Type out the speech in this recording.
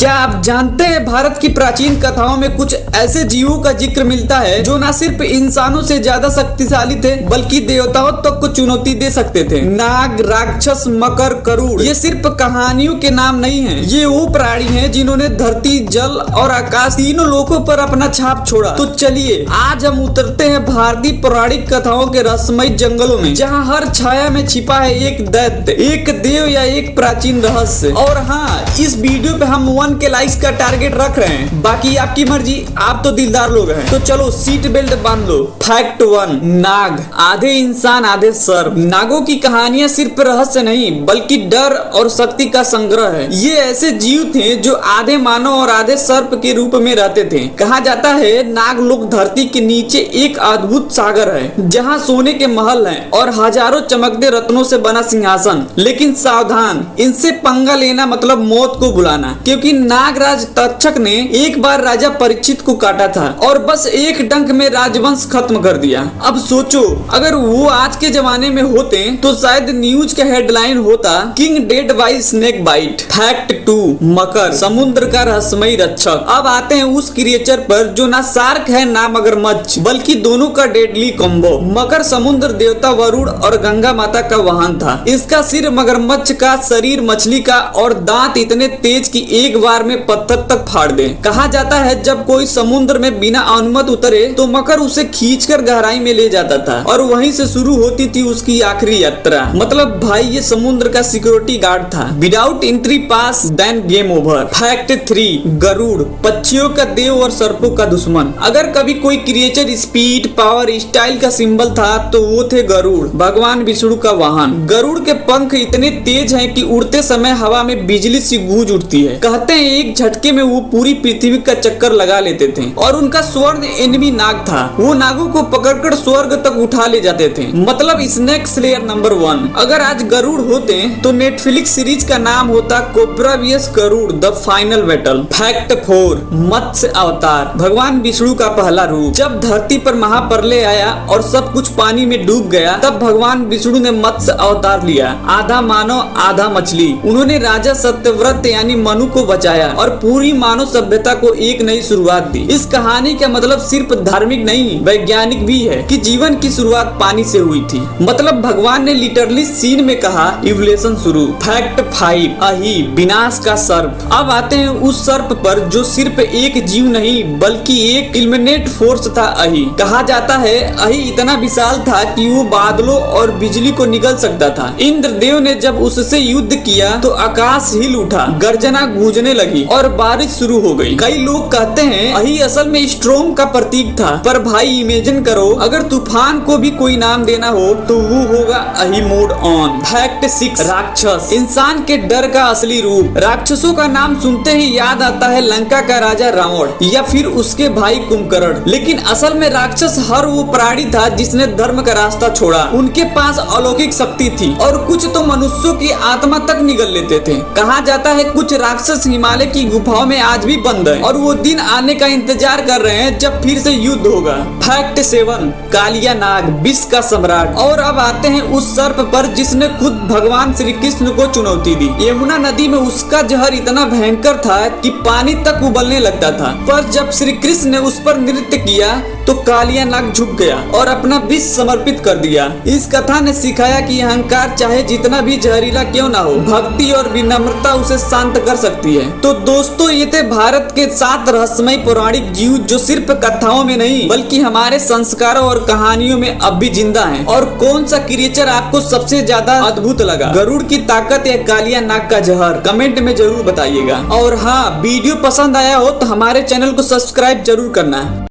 क्या आप जानते हैं भारत की प्राचीन कथाओं में कुछ ऐसे जीवों का जिक्र मिलता है जो न सिर्फ इंसानों से ज्यादा शक्तिशाली थे बल्कि देवताओं तक को चुनौती दे सकते थे। नाग, राक्षस, मकर, गरुड़ ये सिर्फ कहानियों के नाम नहीं हैं। ये वो प्राणी हैं जिन्होंने धरती, जल और आकाश तीनों लोकों पर अपना छाप छोड़ा। तो चलिए आज हम उतरते हैं भारतीय पौराणिक कथाओं के रहस्यमय जंगलों में, जहाँ हर छाया में छिपा है एक दैत्य, एक देव या एक प्राचीन रहस्य। और हाँ, इस वीडियो पे हम 1 के लाइक्स का टारगेट रख रहे हैं, बाकी आपकी मर्जी, आप तो दिलदार लोग हैं। तो चलो सीट बेल्ट बांध लो। फैक्ट 1, नाग आधे इंसान आधे सर्प। नागों की कहानियां सिर्फ रहस्य नहीं बल्कि डर और शक्ति का संग्रह है। ये ऐसे जीव थे जो आधे मानव और आधे सर्प के रूप में रहते थे। कहा जाता है नाग लोग धरती के नीचे एक अद्भुत सागर है जहाँ सोने के महल हैं और हजारों चमकते रत्नों से बना सिंहासन। लेकिन सावधान, इनसे पंगा लेना मतलब मौत को बुलाना, क्योंकि नागराज तक्षक ने एक बार राजा परीक्षित को काटा था और बस एक डंक में राजवंश खत्म कर दिया। अब सोचो अगर वो आज के जमाने में होते तो शायद न्यूज का हेडलाइन होता king dead by snake bite. Fact 2, मकर समुद्र का रहस्यमय रक्षक। अब आते हैं उस क्रिएचर पर जो ना शार्क है ना मगरमच्छ बल्कि दोनों का डेडली कॉम्बो। मकर समुद्र देवता वरुण और गंगा माता का वाहन था। इसका सिर मगरमच्छ का, शरीर मछली का और दांत इतने तेज कि एक बार में पत्थर तक फाड़ दे। कहा जाता है जब कोई समुद्र में बिना अनुमति उतरे तो मकर उसे खींचकर गहराई में ले जाता था और वहीं से शुरू होती थी उसकी आखिरी यात्रा। मतलब भाई ये समुद्र का सिक्योरिटी गार्ड था। Without entry pass then game over. Fact 3, Garuda पक्षियों का देव और सर्पों का दुश्मन। अगर कभी कोई क्रिएचर स्पीड, पावर, स्टाइल का सिंबल था तो वो थे गरुड़, भगवान विष्णु का वाहन। गरुड़ के पंख इतने तेज हैं कि उड़ते समय हवा में बिजली सी गूंज उठती है। कहते हैं एक झटके में वो पूरी पृथ्वी का चक्कर लगा लेते थे। और उनका स्वर्ण एनिमी नाग था। वो नागों को पकड़कर स्वर्ग तक उठा ले जाते थे। मतलब स्नेक स्लेयर नंबर 1। अगर आज गरुड़ होते तो नेटफ्लिक्स सीरीज का नाम होता cobra vs Garuda the final battle. Fact 4, Matsya अवतार भगवान विष्णु का पहला रूप। जब धरती पर महाप्रलय आया और सब कुछ पानी में डूब गया तब भगवान विष्णु ने मत्स्य अवतार लिया। आधा मानव आधा मछली। उन्होंने राजा सत्यव्रत यानी मनु को बचाया और पूरी मानव सभ्यता को एक नई शुरुआत दी। इस कहानी का मतलब सिर्फ धार्मिक नहीं वैज्ञानिक भी है कि जीवन की शुरुआत पानी से हुई थी। मतलब भगवान ने लिटरली सीन में कहा इवोल्यूशन शुरू। फैक्ट 5, अही विनाश का सर्प। अब आते हैं उस सर्प पर जो सिर्फ एक जीव नहीं बल्कि एक इल्यूमिनेट फोर्स था। अही कहा जाता है अही इतना विशाल था कि वो बादलों और बिजली को निगल सकता था। इंद्रदेव ने जब उससे युद्ध किया तो आकाश हिल उठा, गर्जना गूंजने लगी और बारिश शुरू हो गई। कई लोग कहते हैं अही असल में स्ट्रोम का प्रतीक था, पर भाई इमेजिन करो अगर तूफान को भी कोई नाम देना हो तो वो होगा अही मोड ऑन। फैक्ट 6, राक्षस इंसान के डर का असली रूप। राक्षसों का नाम सुनते ही याद आता है लंका का राजा रावण या फिर उसके भाई कुंभकर्ण। लेकिन असल में राक्षस हर वो प्राणी था जिसने धर्म का रास्ता छोड़ा। उनके पास अलौकिक शक्ति थी और कुछ तो मनुष्यों की आत्मा तक निगल लेते थे। कहा जाता है कुछ राक्षस हिमालय की गुफाओं में आज भी बंद है और वो दिन आने का इंतजार कर रहे हैं जब फिर से युद्ध होगा। फैक्ट 7, कालिया नाग विश्व का सम्राट। और अब आते हैं उस सर्प पर जिसने खुद भगवान श्री कृष्ण को चुनौती दी। यमुना नदी में उसका जहर इतना भयंकर था कि पानी तक उबलने लगता था, पर जब श्री कृष्ण ने उस पर नृत्य किया तो कालिया नाग झुक गया और अपना विष समर्पित कर दिया। इस कथा ने सिखाया कि अहंकार चाहे जितना भी जहरीला क्यों ना हो, भक्ति और विनम्रता उसे शांत कर सकती है। तो दोस्तों ये थे भारत के 7 रहस्यमय पौराणिक जीव जो सिर्फ कथाओं में नहीं बल्कि हमारे संस्कारों और कहानियों में अब भी जिंदा हैं। और कौन सा क्रिएचर आपको सबसे ज्यादा अद्भुत लगा, गरुड़ की ताकत या कालिया नाग का जहर? कमेंट में जरूर बताइएगा। और हाँ, वीडियो पसंद आया हो तो हमारे चैनल को सब्सक्राइब जरूर करना।